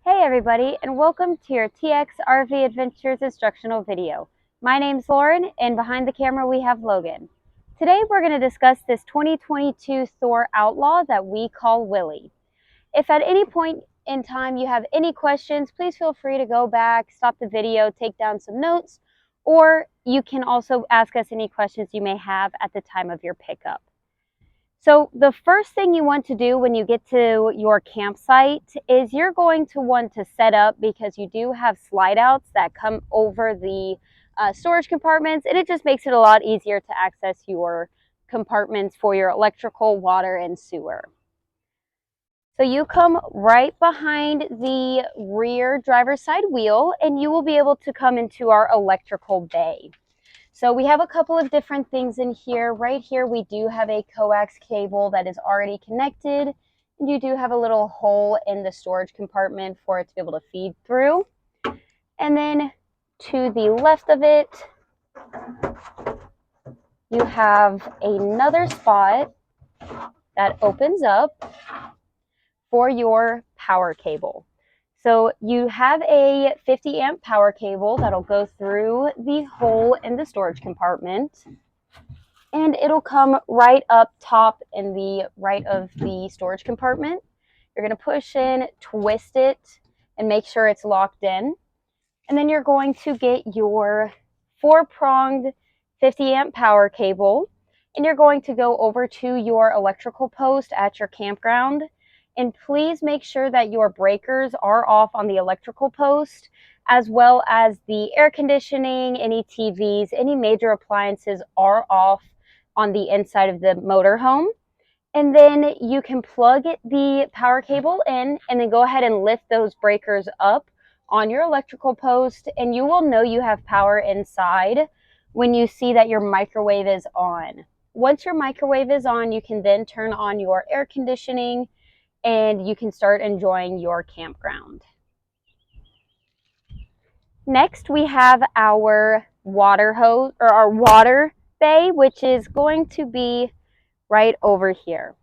Hey everybody, and welcome to your TxRvAdventures instructional video. My name's Lauren, and behind the camera we have Logan. Today we're going to discuss this 2022 Thor Outlaw that we call Willie. If at any point in time you have any questions, please feel free to go back, stop the video, take down some notes, or you can also ask us any questions you may have at the time of your pickup. So the first thing you want to do when you get to your campsite is you're going to want to set up, because you do have slide outs that come over the storage compartments, and it just makes it a lot easier to access your compartments for your electrical, water, and sewer. So you come right behind the rear driver's side wheel and you will be able to come into our electrical bay. So we have a couple of different things in here. Right here we do have a coax cable that is already connected. And you do have a little hole in the storage compartment for it to be able to feed through. And then to the left of it, you have another spot that opens up for your power cable. So you have a 50 amp power cable that'll go through the hole in the storage compartment, and it'll come right up top in the right of the storage compartment. You're going to push in, twist it, and make sure it's locked in. And then you're going to get your 4-pronged 50 amp power cable, and you're going to go over to your electrical post at your campground. And please make sure that your breakers are off on the electrical post, as well as the air conditioning, any TVs, any major appliances are off on the inside of the motorhome. And then you can plug the power cable in and then go ahead and lift those breakers up on your electrical post, and you will know you have power inside when you see that your microwave is on. Once your microwave is on, you can then turn on your air conditioning and you can start enjoying your campground. Next, we have our water hose, or our water bay, which is going to be right over here.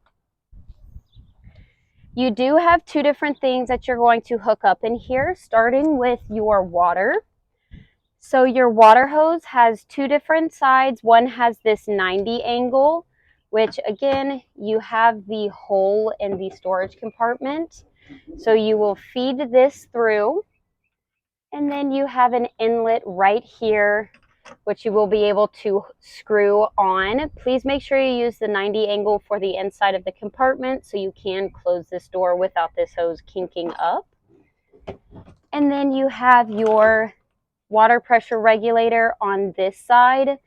You do have two different things that you're going to hook up in here, starting with your water. So your water hose has two different sides. One has this 90 angle, which again, you have the hole in the storage compartment. So you will feed this through, and then you have an inlet right here, which you will be able to screw on. Please make sure you use the 90 angle for the inside of the compartment so you can close this door without this hose kinking up. And then you have your water pressure regulator on this side.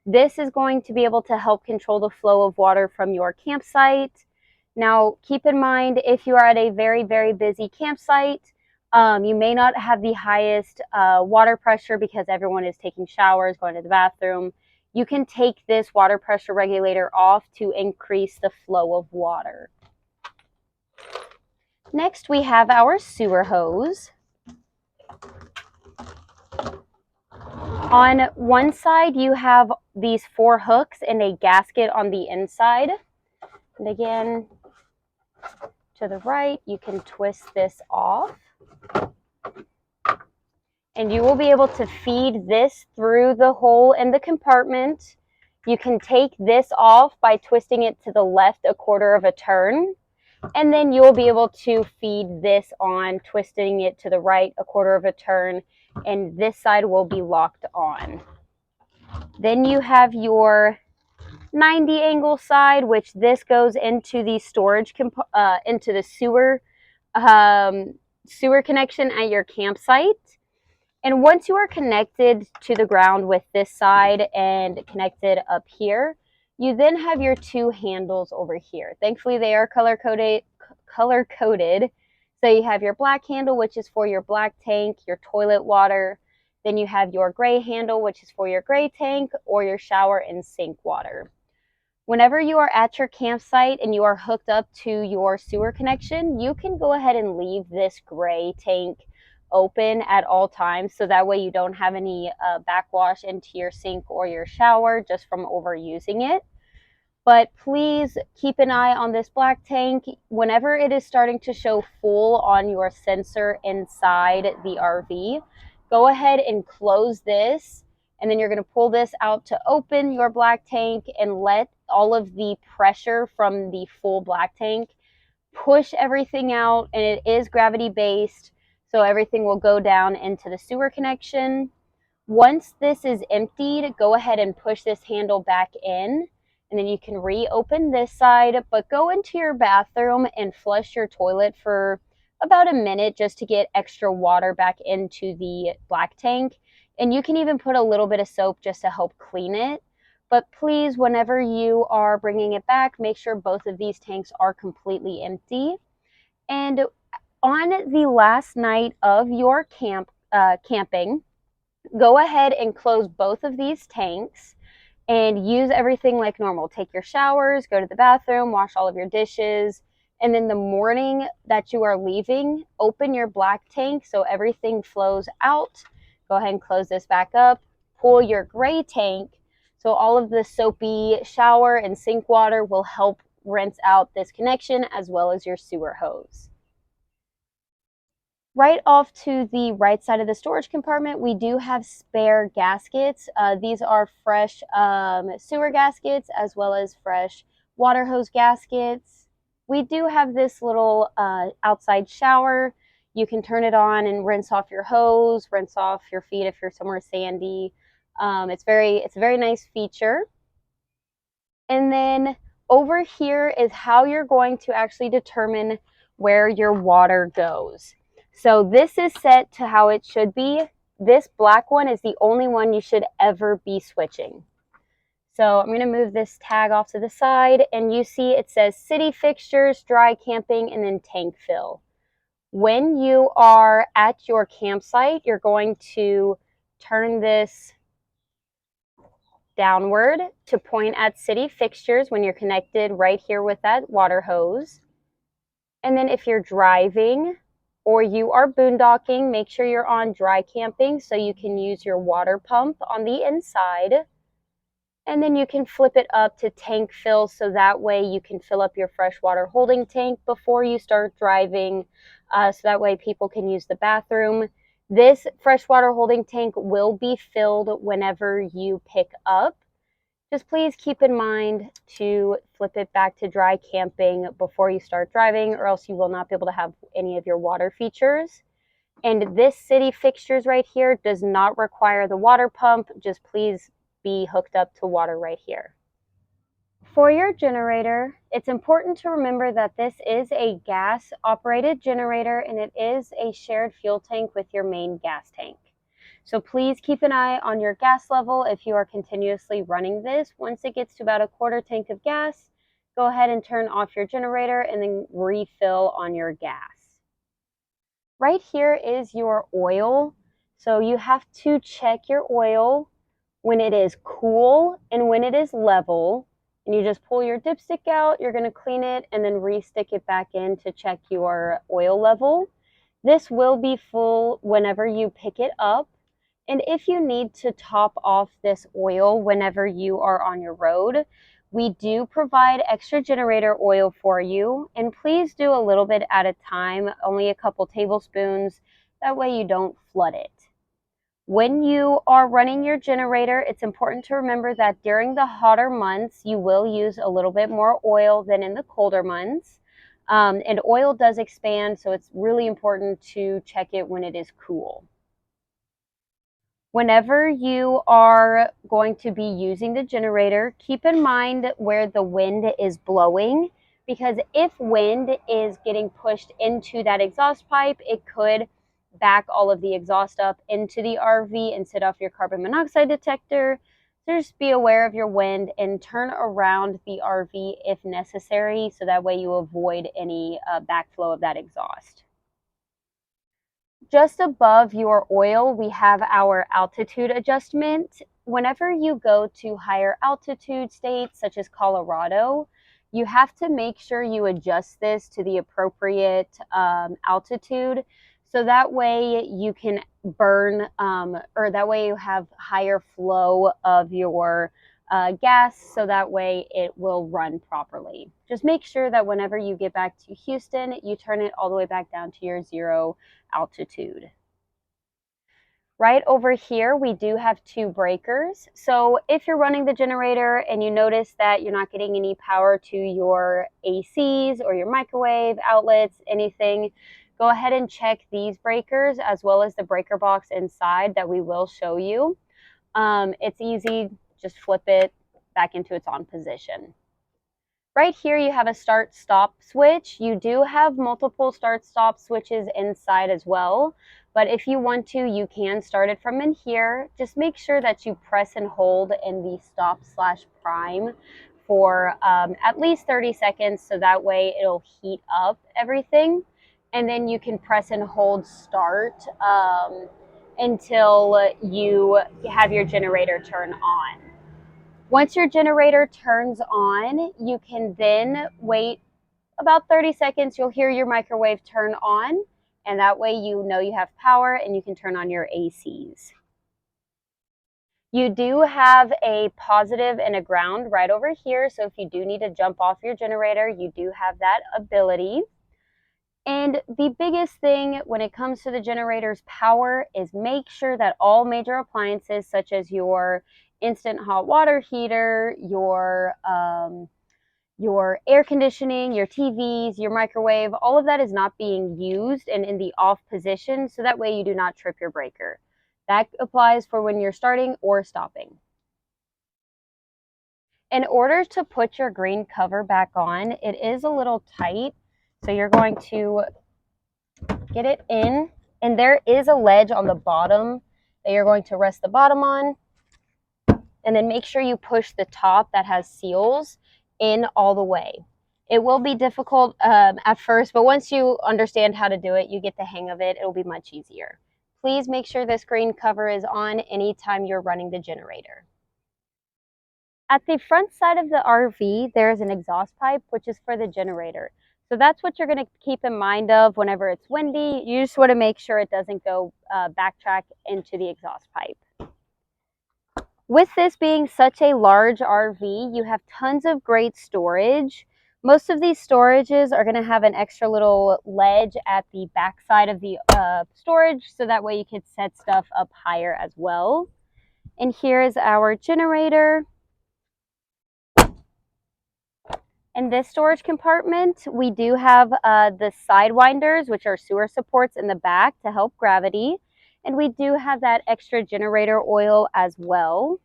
This is going to be able to help control the flow of water from your campsite. Now, keep in mind, if you are at a very, very busy campsite, you may not have the highest water pressure because everyone is taking showers, going to the bathroom. You can take this water pressure regulator off to increase the flow of water. Next, we have our sewer hose. On one side, you have these 4 hooks and a gasket on the inside. And again, to the right, you can twist this off. And you will be able to feed this through the hole in the compartment. You can take this off by twisting it to the left 1/4 of a turn. And then you'll be able to feed this on, twisting it to the right 1/4 of a turn, and this side will be locked on. Then you have your 90 angle side, which this goes into the storage, into the sewer connection at your campsite. And once you are connected to the ground with this side and connected up here, you then have your 2 handles over here. Thankfully, they are color coded. So you have your black handle, which is for your black tank, your toilet water. Then you have your gray handle, which is for your gray tank or your shower and sink water. Whenever you are at your campsite and you are hooked up to your sewer connection, you can go ahead and leave this gray tank open at all times, so that way you don't have any backwash into your sink or your shower just from overusing it. But please keep an eye on this black tank. Whenever it is starting to show full on your sensor inside the RV, go ahead and close this. And then you're going to pull this out to open your black tank and let all of the pressure from the full black tank push everything out. And it is gravity based, so everything will go down into the sewer connection. Once this is emptied, go ahead and push this handle back in, and then you can reopen this side, but go into your bathroom and flush your toilet for about a minute just to get extra water back into the black tank. And you can even put a little bit of soap just to help clean it. But please, whenever you are bringing it back, make sure both of these tanks are completely empty. And on the last night of your camping, go ahead and close both of these tanks and use everything like normal. Take your showers, go to the bathroom, wash all of your dishes, and then the morning that you are leaving, open your black tank so everything flows out. Go ahead and close this back up. Pull your gray tank so all of the soapy shower and sink water will help rinse out this connection as well as your sewer hose. Right off to the right side of the storage compartment, we do have spare gaskets. These are fresh sewer gaskets as well as fresh water hose gaskets. We do have this little outside shower. You can turn it on and rinse off your hose, rinse off your feet if you're somewhere sandy. It's a very nice feature. And then over here is how you're going to actually determine where your water goes. So this is set to how it should be. This black one is the only one you should ever be switching. So I'm going to move this tag off to the side, and you see it says city fixtures, dry camping, and then tank fill. When you are at your campsite, you're going to turn this downward to point at city fixtures when you're connected right here with that water hose. And then if you're driving or you are boondocking, make sure you're on dry camping so you can use your water pump on the inside. And then you can flip it up to tank fill so that way you can fill up your freshwater holding tank before you start driving, so that way people can use the bathroom. This freshwater holding tank will be filled whenever you pick up. Just please keep in mind to flip it back to dry camping before you start driving, or else you will not be able to have any of your water features. And this city fixtures right here does not require the water pump. Just please be hooked up to water right here. For your generator, it's important to remember that this is a gas operated generator and it is a shared fuel tank with your main gas tank. So please keep an eye on your gas level if you are continuously running this. Once it gets to about a quarter tank of gas, go ahead and turn off your generator and then refill on your gas. Right here is your oil. So you have to check your oil when it is cool and when it is level. And you just pull your dipstick out, you're going to clean it and then re-stick it back in to check your oil level. This will be full whenever you pick it up. And if you need to top off this oil whenever you are on your road, we do provide extra generator oil for you. And please do a little bit at a time, only a couple tablespoons. That way you don't flood it. When you are running your generator, it's important to remember that during the hotter months, you will use a little bit more oil than in the colder months. And oil does expand, so it's really important to check it when it is cool. Whenever you are going to be using the generator, keep in mind where the wind is blowing, because if wind is getting pushed into that exhaust pipe, it could back all of the exhaust up into the RV and set off your carbon monoxide detector. So just be aware of your wind and turn around the RV if necessary, so that way you avoid any backflow of that exhaust. Just above your oil, we have our altitude adjustment. Whenever you go to higher altitude states such as Colorado, you have to make sure you adjust this to the appropriate altitude, so that way you can burn, or that way you have higher flow of your gas, so that way it will run properly. Just make sure that whenever you get back to Houston, you turn it all the way back down to your 0 altitude. Right over here, we do have 2 breakers. So if you're running the generator and you notice that you're not getting any power to your ACs or your microwave outlets, anything, go ahead and check these breakers as well as the breaker box inside that we will show you. It's easy, just flip it back into its on position. Right here you have a start-stop switch. You do have multiple start-stop switches inside as well, but if you want to, you can start it from in here. Just make sure that you press and hold in the stop/prime for at least 30 seconds, so that way it'll heat up everything, and then you can press and hold start until you have your generator turn on. Once your generator turns on, you can then wait about 30 seconds. You'll hear your microwave turn on, and that way you know you have power and you can turn on your ACs. You do have a positive and a ground right over here, so if you do need to jump off your generator, you do have that ability. And the biggest thing when it comes to the generator's power is make sure that all major appliances, such as your instant hot water heater, your air conditioning, your TVs, your microwave, all of that is not being used and in the off position, so that way you do not trip your breaker. That applies for when you're starting or stopping. In order to put your green cover back on, it is a little tight, so you're going to get it in, and there is a ledge on the bottom that you're going to rest the bottom on, and then make sure you push the top that has seals in all the way. It will be difficult at first, but once you understand how to do it, you get the hang of it, it'll be much easier. Please make sure this green cover is on anytime you're running the generator. At the front side of the RV, there is an exhaust pipe, which is for the generator. So that's what you're going to keep in mind of whenever it's windy. You just want to make sure it doesn't go backtrack into the exhaust pipe. With this being such a large RV, you have tons of great storage. Most of these storages are going to have an extra little ledge at the back side of the storage, so that way you can set stuff up higher as well. And here is our generator. In this storage compartment, we do have the sidewinders, which are sewer supports in the back to help gravity. And we do have that extra generator oil as well.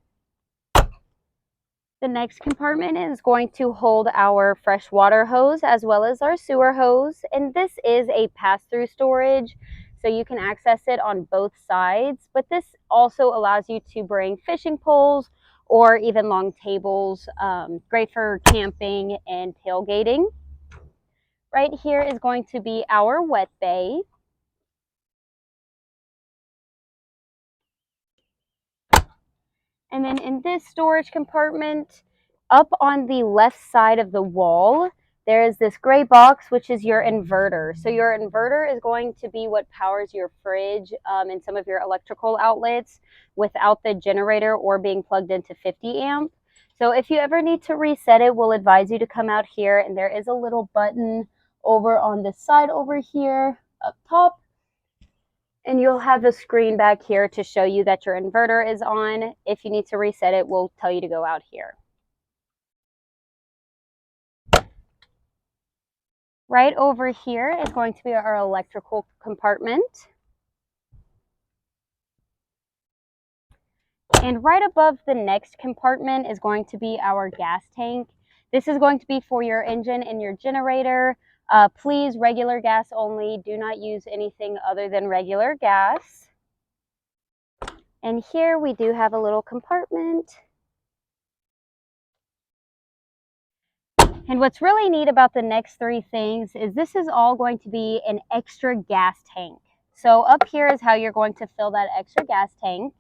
The next compartment is going to hold our fresh water hose as well as our sewer hose. And this is a pass-through storage, so you can access it on both sides. But this also allows you to bring fishing poles or even long tables, great for camping and tailgating. Right here is going to be our wet bay. And then in this storage compartment, up on the left side of the wall, there is this gray box, which is your inverter. So your inverter is going to be what powers your fridge and some of your electrical outlets without the generator or being plugged into 50 amp. So if you ever need to reset it, we'll advise you to come out here, and there is a little button over on this side over here up top. And you'll have the screen back here to show you that your inverter is on. If you need to reset it, we'll tell you to go out here. Right over here is going to be our electrical compartment. And right above the next compartment is going to be our gas tank. This is going to be for your engine and your generator. Please, regular gas only. Do not use anything other than regular gas. And here we do have a little compartment. And what's really neat about the next 3 things is this is all going to be an extra gas tank. So up here is how you're going to fill that extra gas tank.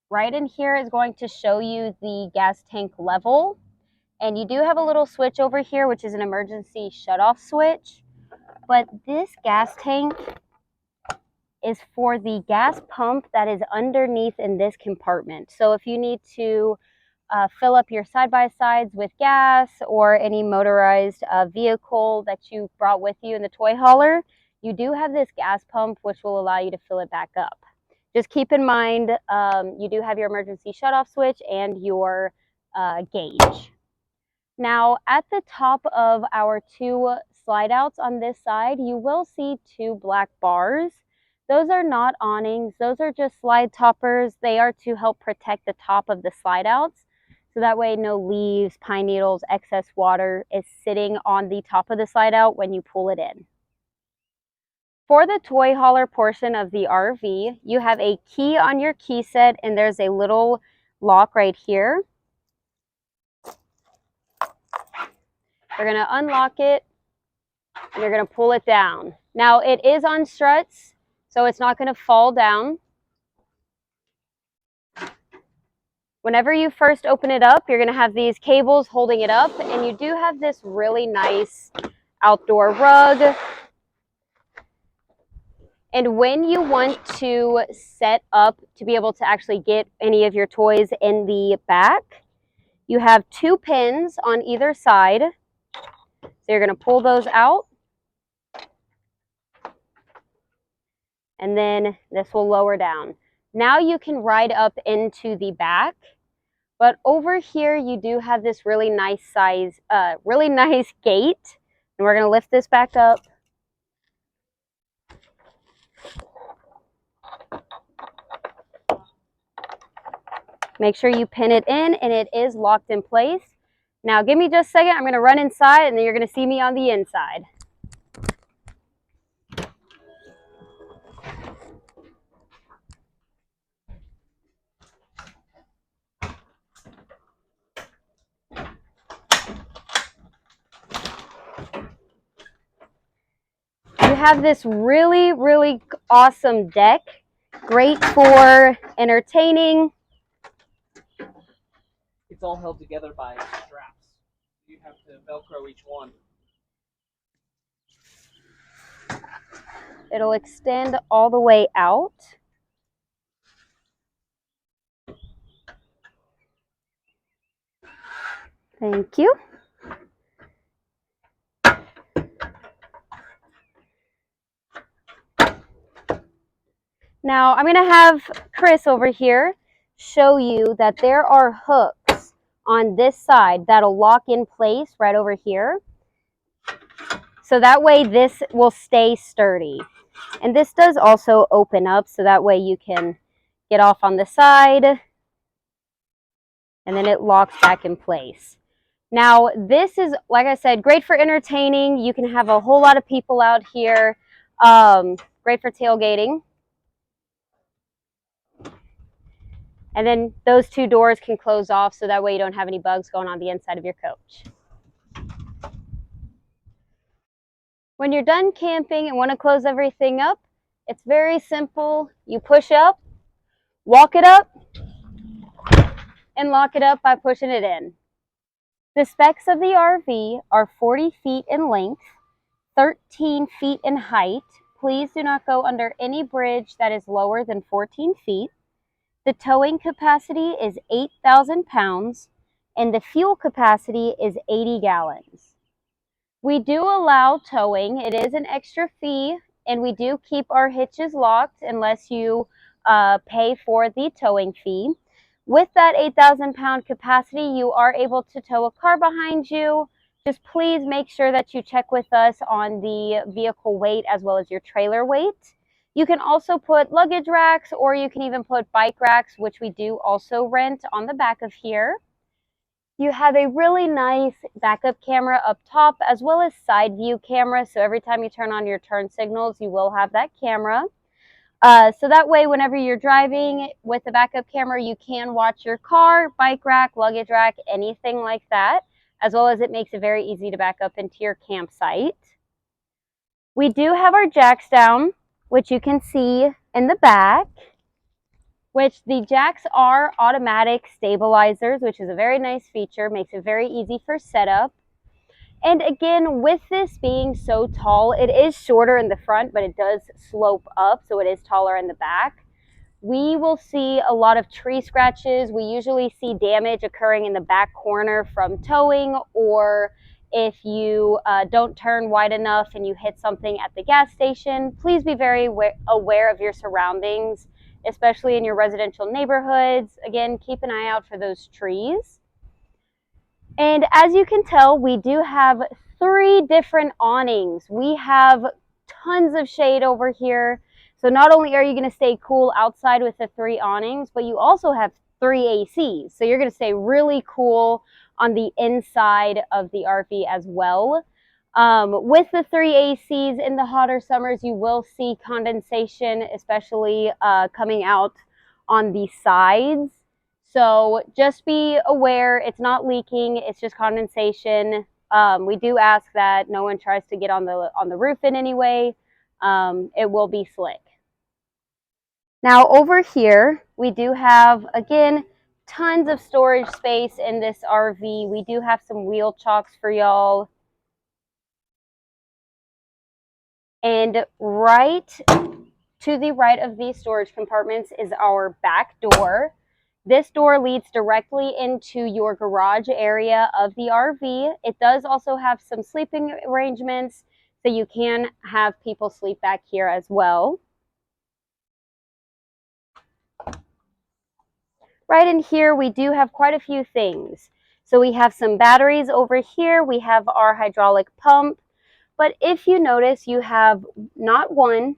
Right in here is going to show you the gas tank level. And you do have a little switch over here, which is an emergency shutoff switch. But this gas tank is for the gas pump that is underneath in this compartment. So if you need to fill up your side-by-sides with gas or any motorized vehicle that you brought with you in the toy hauler, you do have this gas pump which will allow you to fill it back up. Just keep in mind you do have your emergency shutoff switch and your gauge. Now at the top of our two slide outs on this side, you will see two black bars. Those are not awnings, those are just slide toppers. They are to help protect the top of the slide outs. So that way no leaves, pine needles, excess water is sitting on the top of the slide out when you pull it in. For the toy hauler portion of the RV, you have a key on your key set and there's a little lock right here. You're going to unlock it and you're going to pull it down. Now it is on struts, so it's not going to fall down. Whenever you first open it up, you're going to have these cables holding it up, and you do have this really nice outdoor rug. And when you want to set up to be able to actually get any of your toys in the back, you have two pins on either side. So you're going to pull those out. And then this will lower down. Now you can ride up into the back. But over here, you do have this really nice gate. And we're going to lift this back up. Make sure you pin it in and it is locked in place. Now give me just a second. I'm going to run inside and then you're going to see me on the inside. You have this really, really awesome deck. Great for entertaining. It's all held together by straps. You have to Velcro each one. It'll extend all the way out. Thank you. Now I'm going to have Chris over here show you that there are hooks on this side that'll lock in place right over here. So that way this will stay sturdy. And this does also open up so that way you can get off on the side and then it locks back in place. Now this is, like I said, great for entertaining. You can have a whole lot of people out here. Great for tailgating. And then those two doors can close off so that way you don't have any bugs going on the inside of your coach. When you're done camping and want to close everything up, it's very simple. You push up, walk it up, and lock it up by pushing it in. The specs of the RV are 40 feet in length, 13 feet in height. Please do not go under any bridge that is lower than 14 feet. The towing capacity is 8,000 pounds and the fuel capacity is 80 gallons. We do allow towing. It is an extra fee and we do keep our hitches locked unless you pay for the towing fee. With that 8,000 pound capacity, you are able to tow a car behind you. Just please make sure that you check with us on the vehicle weight as well as your trailer weight. You can also put luggage racks or you can even put bike racks, which we do also rent on the back of here. You have a really nice backup camera up top as well as side view camera. So every time you turn on your turn signals, you will have that camera. So that way, whenever you're driving with the backup camera, you can watch your car, bike rack, luggage rack, anything like that, as well as it makes it very easy to back up into your campsite. We do have our jacks down, which you can see in the back, which the jacks are automatic stabilizers, which is a very nice feature, makes it very easy for setup. And again, with this being so tall, it is shorter in the front, but it does slope up, so it is taller in the back. we will see a lot of tree scratches. We usually see damage occurring in the back corner from towing, or if you don't turn wide enough and you hit something at the gas station. Please be very aware of your surroundings, especially in your residential neighborhoods. Again, keep an eye out for those trees. And as you can tell, we do have 3 different awnings. We have tons of shade over here. So not only are you going to stay cool outside with the 3 awnings, but you also have 3 ACs. So you're going to stay really cool on the inside of the RV as well. With the 3 ACs in the hotter summers, you will see condensation, especially coming out on the sides. So just be aware, it's not leaking, it's just condensation. We do ask that no one tries to get on the roof in any way. It will be slick. Now over here, we do have, again, tons of storage space in this RV. We do have some wheel chocks for y'all. And right to the right of these storage compartments is our back door. This door leads directly into your garage area of the RV. It does also have some sleeping arrangements, so you can have people sleep back here as well. Right in here, we do have quite a few things. So we have some batteries over here. We have our hydraulic pump. But if you notice, you have not 1,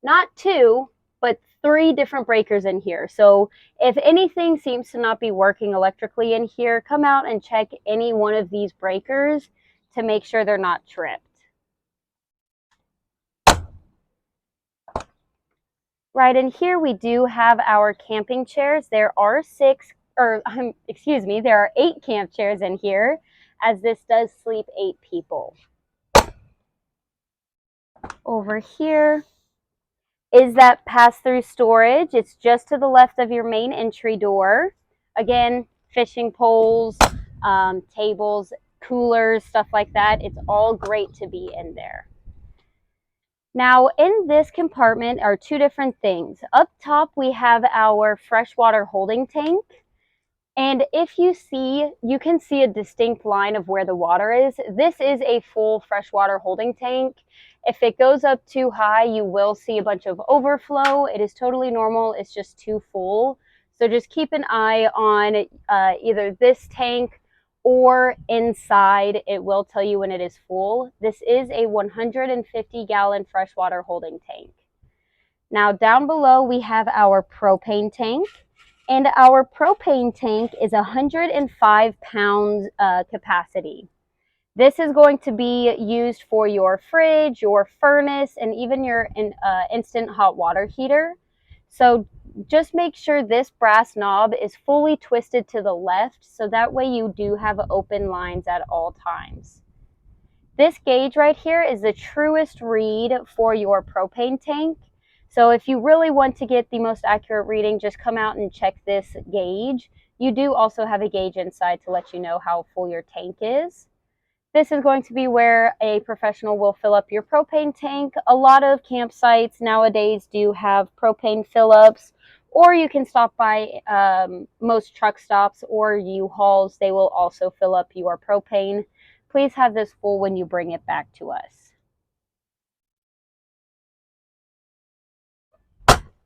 not 2, but 3 different breakers in here. So if anything seems to not be working electrically in here, come out and check any one of these breakers to make sure they're not tripped. Right in here, we do have our camping chairs. There are 8 camp chairs in here, as this does sleep 8 people. Over here is that pass-through storage. It's just to the left of your main entry door. Again, fishing poles, tables, coolers, stuff like that. It's all great to be in there. Now, in this compartment are 2 different things. Up top, we have our freshwater holding tank. And if you see, you can see a distinct line of where the water is. This is a full freshwater holding tank. If it goes up too high, you will see a bunch of overflow. It is totally normal. It's just too full. So just keep an eye on either this tank or inside. It will tell you when it is full. This is a 150-gallon freshwater holding tank. Now down below, we have our propane tank. And our propane tank is 105 pounds capacity. This is going to be used for your fridge, your furnace, and even your instant hot water heater. So just make sure this brass knob is fully twisted to the left, so that way you do have open lines at all times. This gauge right here is the truest read for your propane tank. So if you really want to get the most accurate reading, just come out and check this gauge. You do also have a gauge inside to let you know how full your tank is. This is going to be where a professional will fill up your propane tank. A lot of campsites nowadays do have propane fill-ups, or you can stop by most truck stops or U-Hauls. They will also fill up your propane. Please have this full when you bring it back to us.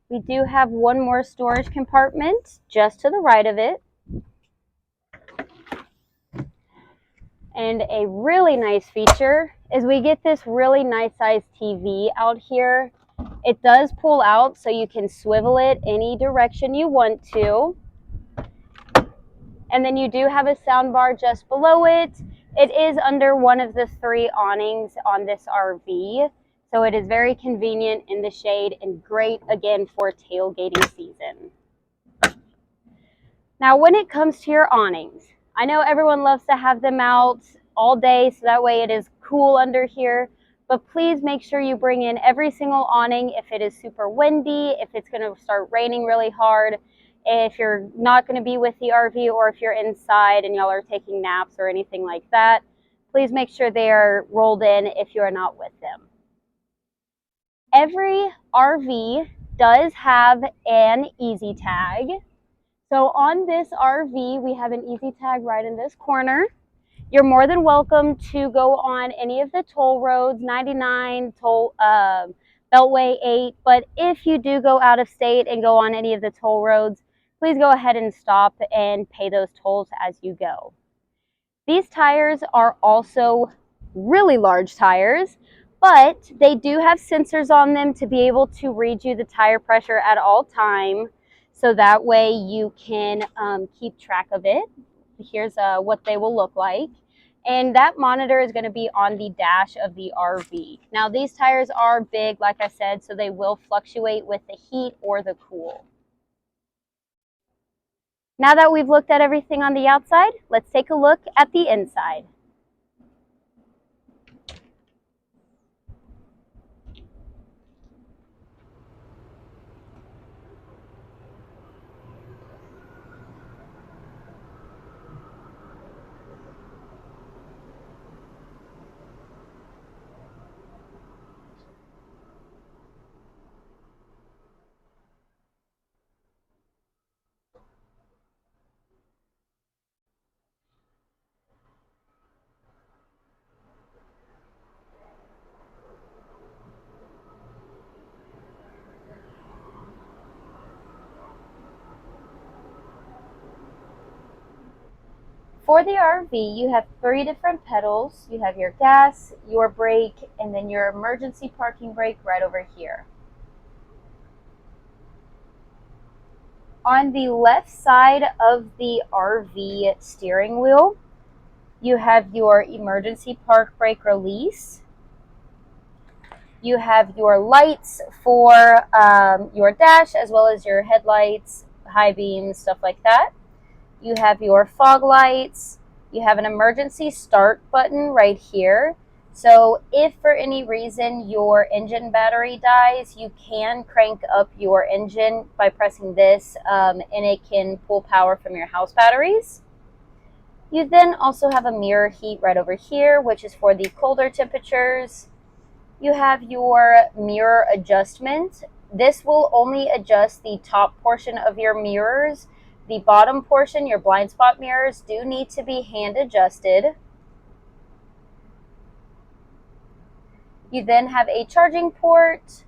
We do have one more storage compartment just to the right of it. And a really nice feature is we get this really nice sized TV out here. It does pull out so you can swivel it any direction you want to. And then you do have a sound bar just below it. It is under one of the 3 awnings on this RV. So it is very convenient in the shade and great, again, for tailgating season. Now, when it comes to your awnings, I know everyone loves to have them out all day, so that way it is cool under here. But please make sure you bring in every single awning if it is super windy, if it's going to start raining really hard, if you're not going to be with the RV, or if you're inside and y'all are taking naps or anything like that. Please make sure they are rolled in if you are not with them. Every RV does have an easy tag. So on this RV, we have an easy tag right in this corner. You're more than welcome to go on any of the toll roads, 99, Beltway 8. But if you do go out of state and go on any of the toll roads, please go ahead and stop and pay those tolls as you go. These tires are also really large tires, but they do have sensors on them to be able to read you the tire pressure at all time. So that way you can keep track of it. Here's what they will look like. And that monitor is going to be on the dash of the RV. Now these tires are big, like I said, so they will fluctuate with the heat or the cool. Now that we've looked at everything on the outside, let's take a look at the inside. For the RV, you have 3 different pedals. You have your gas, your brake, and then your emergency parking brake right over here. On the left side of the RV steering wheel, you have your emergency park brake release. You have your lights for your dash, as well as your headlights, high beams, stuff like that. You have your fog lights. You have an emergency start button right here. So if for any reason your engine battery dies, you can crank up your engine by pressing this, and it can pull power from your house batteries. You then also have a mirror heat right over here, which is for the colder temperatures. You have your mirror adjustment. This will only adjust the top portion of your mirrors. The bottom portion, your blind spot mirrors, do need to be hand adjusted. You then have a charging port.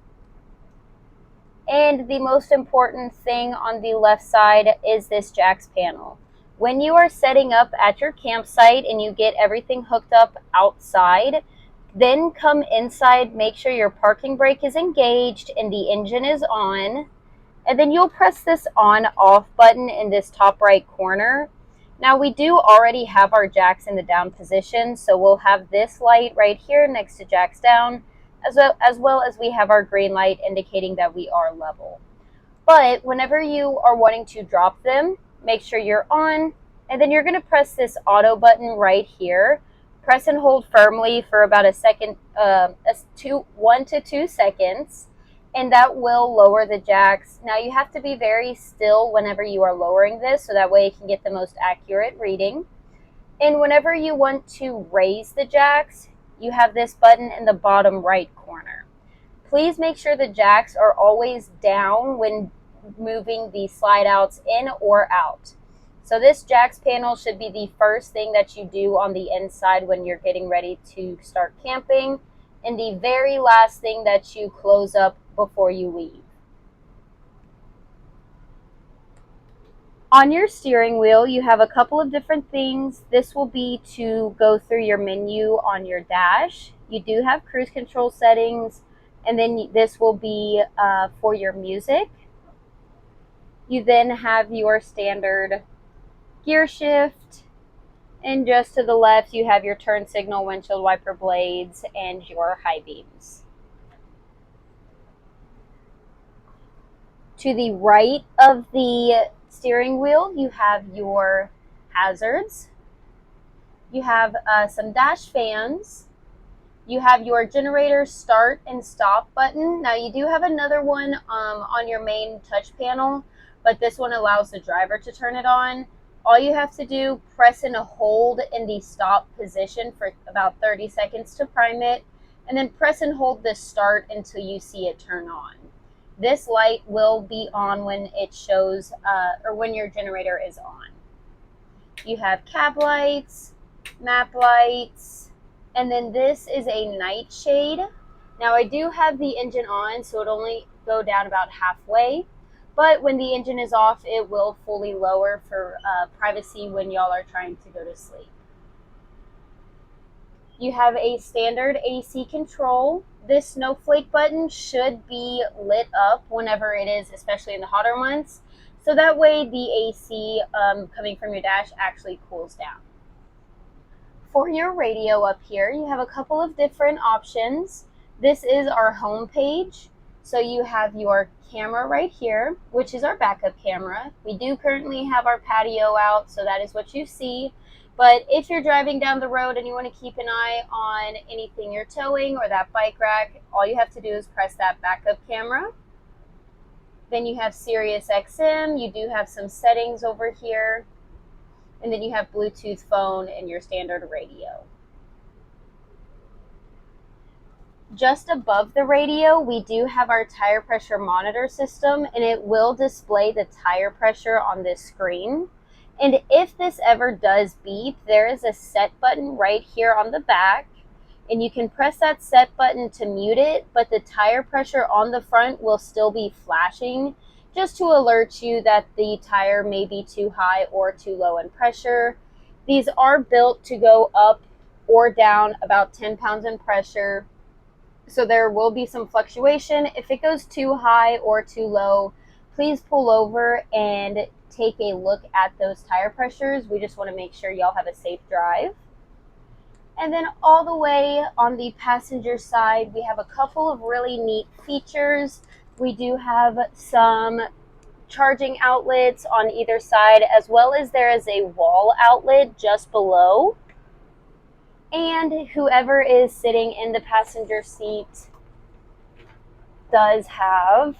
And the most important thing on the left side is this jacks panel. When you are setting up at your campsite and you get everything hooked up outside, then come inside, make sure your parking brake is engaged and the engine is on. And then you'll press this on-off button in this top right corner. Now we do already have our jacks in the down position, so we'll have this light right here next to jacks down, as well as we have our green light indicating that we are level. But whenever you are wanting to drop them, make sure you're on, and then you're going to press this auto button right here. Press and hold firmly for about a second, 1 to 2 seconds. And that will lower the jacks. Now you have to be very still whenever you are lowering this, so that way you can get the most accurate reading. And whenever you want to raise the jacks, you have this button in the bottom right corner. Please make sure the jacks are always down when moving the slide outs in or out. So this jacks panel should be the first thing that you do on the inside when you're getting ready to start camping, and the very last thing that you close up before you leave. On your steering wheel, you have a couple of different things. This will be to go through your menu on your dash. You do have cruise control settings, and then this will be for your music. You then have your standard gear shift, and just to the left you have your turn signal, windshield wiper blades, and your high beams. To the right of the steering wheel, you have your hazards. You have some dash fans. You have your generator start and stop button. Now you do have another one on your main touch panel, but this one allows the driver to turn it on. All you have to do, press and hold in the stop position for about 30 seconds to prime it, and then press and hold the start until you see it turn on. this light will be on when it shows, or when your generator is on. You have cab lights, map lights, and then this is a night shade. Now I do have the engine on, so it only go down about halfway, but when the engine is off, it will fully lower for privacy when y'all are trying to go to sleep. You have a standard AC control. This snowflake button should be lit up whenever it is, especially in the hotter months, so that way the AC coming from your dash actually cools down. For your radio up here, you have a couple of different options. This is our home page. So you have your camera right here, which is our backup camera. We do currently have our patio out, so that is what you see. But if you're driving down the road and you want to keep an eye on anything you're towing or that bike rack, all you have to do is press that backup camera. Then you have Sirius XM. You do have some settings over here. And then you have Bluetooth phone and your standard radio. Just above the radio, we do have our tire pressure monitor system, and it will display the tire pressure on this screen. And if this ever does beep, there is a set button right here on the back, and you can press that set button to mute it, but the tire pressure on the front will still be flashing, just to alert you that the tire may be too high or too low in pressure. These are built to go up or down about 10 pounds in pressure, so there will be some fluctuation. If it goes too high or too low, please pull over and take a look at those tire pressures. We just want to make sure y'all have a safe drive. And then all the way on the passenger side, we have a couple of really neat features. We do have some charging outlets on either side, as well as there is a wall outlet just below. And whoever is sitting in the passenger seat does have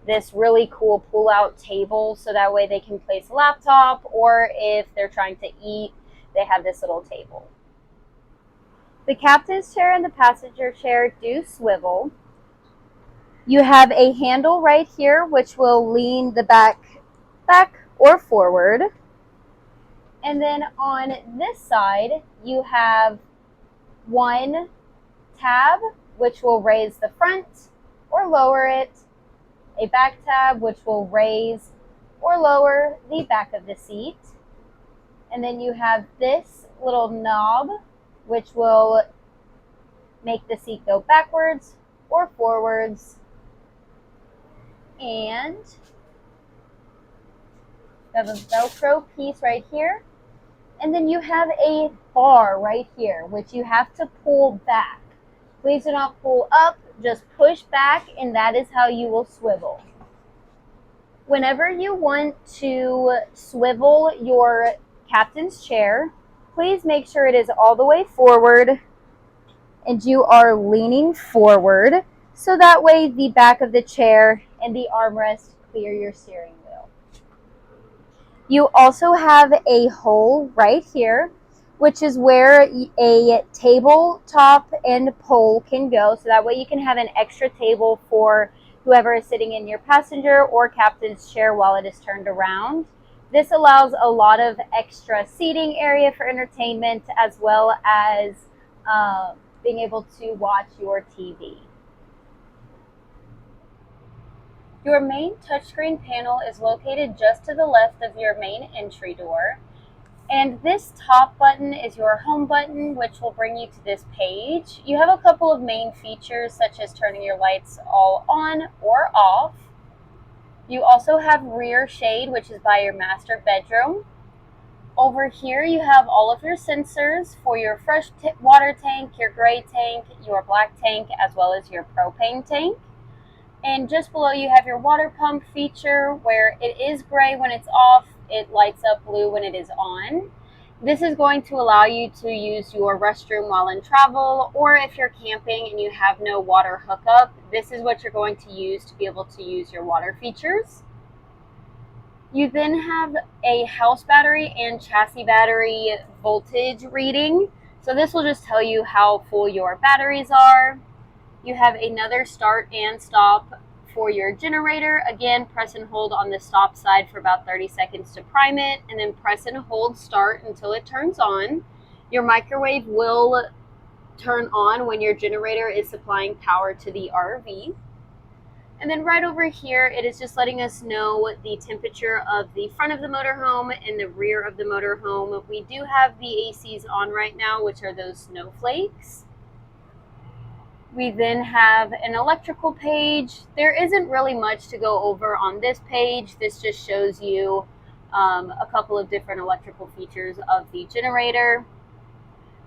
this really cool pull-out table, so that way they can place a laptop, or if they're trying to eat, they have this little table. The captain's chair and the passenger chair do swivel. You have a handle right here which will lean the back or forward. And then on this side, you have one tab which will raise the front or lower it, a back tab which will raise or lower the back of the seat. And then you have this little knob which will make the seat go backwards or forwards. And you have a Velcro piece right here. And then you have a bar right here, which you have to pull back. Please do not pull up, just push back, and that is how you will swivel. Whenever you want to swivel your captain's chair, please make sure it is all the way forward and you are leaning forward, so that way the back of the chair and the armrest clear your steering wheel. You also have a hole right here, which is where a tabletop and pole can go, so that way you can have an extra table for whoever is sitting in your passenger or captain's chair while it is turned around. This allows a lot of extra seating area for entertainment, as well as being able to watch your TV. Your main touchscreen panel is located just to the left of your main entry door. And this top button is your home button, which will bring you to this page. You have a couple of main features, such as turning your lights all on or off. You also have rear shade, which is by your master bedroom. Over here, you have all of your sensors for your fresh water tank, your gray tank, your black tank, as well as your propane tank. And just below, you have your water pump feature, where it is gray when it's off, it lights up blue when it is on. This is going to allow you to use your restroom while in travel, or if you're camping and you have no water hookup, this is what you're going to use to be able to use your water features. You then have a house battery and chassis battery voltage reading. So this will just tell you how full your batteries are. You have another start and stop for your generator, again, press and hold on the stop side for about 30 seconds to prime it, and then press and hold start until it turns on. Your microwave will turn on when your generator is supplying power to the RV. And then right over here, it is just letting us know the temperature of the front of the motorhome and the rear of the motorhome. We do have the ACs on right now, which are those snowflakes. We then have an electrical page. There isn't really much to go over on this page. This just shows you a couple of different electrical features of the generator.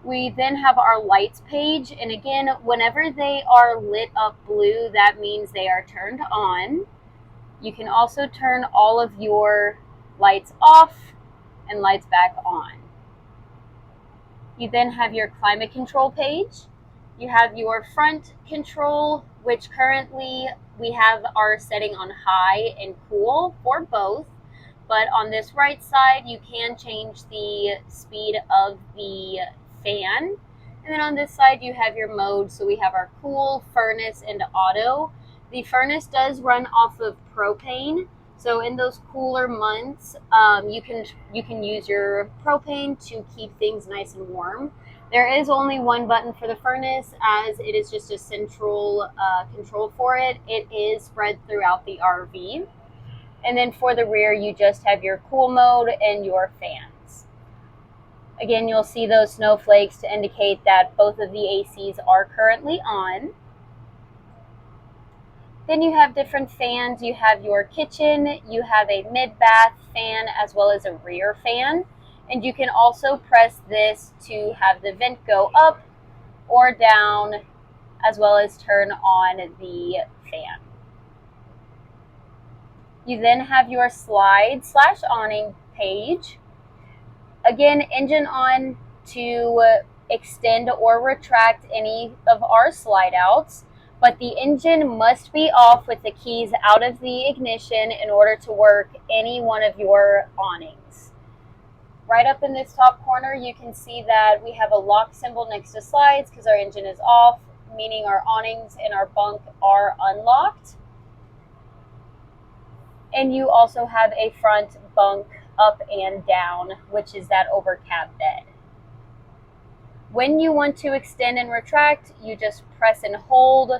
We then have our lights page, and again, whenever they are lit up blue, that means they are turned on. You can also turn all of your lights off and lights back on. You then have your climate control page. You have your front control, which currently we have our setting on high and cool for both. But on this right side, you can change the speed of the fan. And then on this side, you have your mode. So we have our cool, furnace, and auto. The furnace does run off of propane. So in those cooler months, you can use your propane to keep things nice and warm. There is only one button for the furnace, as it is just a central control for it. It is spread throughout the RV. And then for the rear, you just have your cool mode and your fans. Again, you'll see those snowflakes to indicate that both of the ACs are currently on. Then you have different fans. You have your kitchen, you have a mid-bath fan, as well as a rear fan. And you can also press this to have the vent go up or down, as well as turn on the fan. You then have your slide/awning page. Again, engine on to extend or retract any of our slide outs, but the engine must be off with the keys out of the ignition in order to work any one of your awnings. Right up in this top corner, you can see that we have a lock symbol next to slides because our engine is off, meaning our awnings and our bunk are unlocked. And you also have a front bunk up and down, which is that over cab bed. When you want to extend and retract, you just press and hold,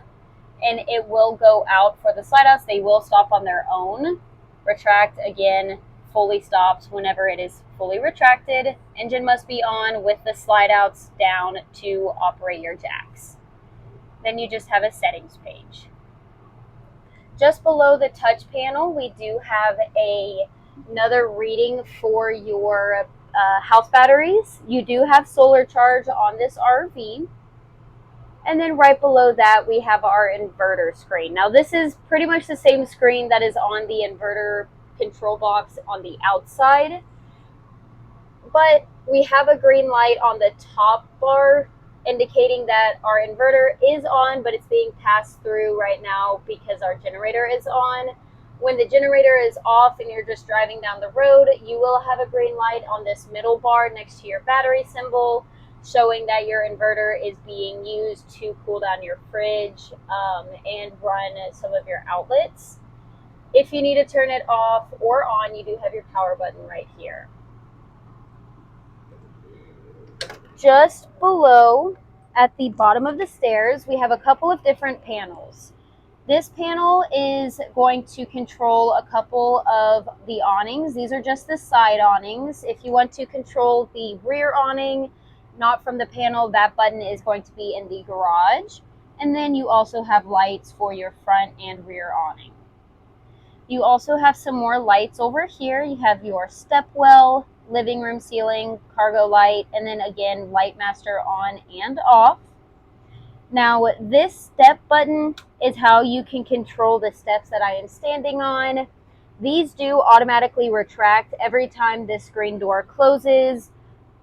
and it will go out for the slide outs. They will stop on their own. Retract, again, fully stops whenever it is fully retracted. Engine must be on with the slide outs down to operate your jacks. Then you just have a settings page. Just below the touch panel, we do have another reading for your house batteries. You do have solar charge on this RV. And then right below that, we have our inverter screen. Now, this is pretty much the same screen that is on the inverter control box on the outside. But we have a green light on the top bar indicating that our inverter is on, but it's being passed through right now because our generator is on. When the generator is off and you're just driving down the road, you will have a green light on this middle bar next to your battery symbol, showing that your inverter is being used to cool down your fridge and run some of your outlets. If you need to turn it off or on, you do have your power button right here. Just below, at the bottom of the stairs, we have a couple of different panels. This panel is going to control a couple of the awnings. These are just the side awnings. If you want to control the rear awning, not from the panel, that button is going to be in the garage. And then you also have lights for your front and rear awning. You also have some more lights over here. You have your stepwell, living room ceiling, cargo light, and then again, light master on and off. Now, this step button is how you can control the steps that I am standing on. These do automatically retract every time this screen door closes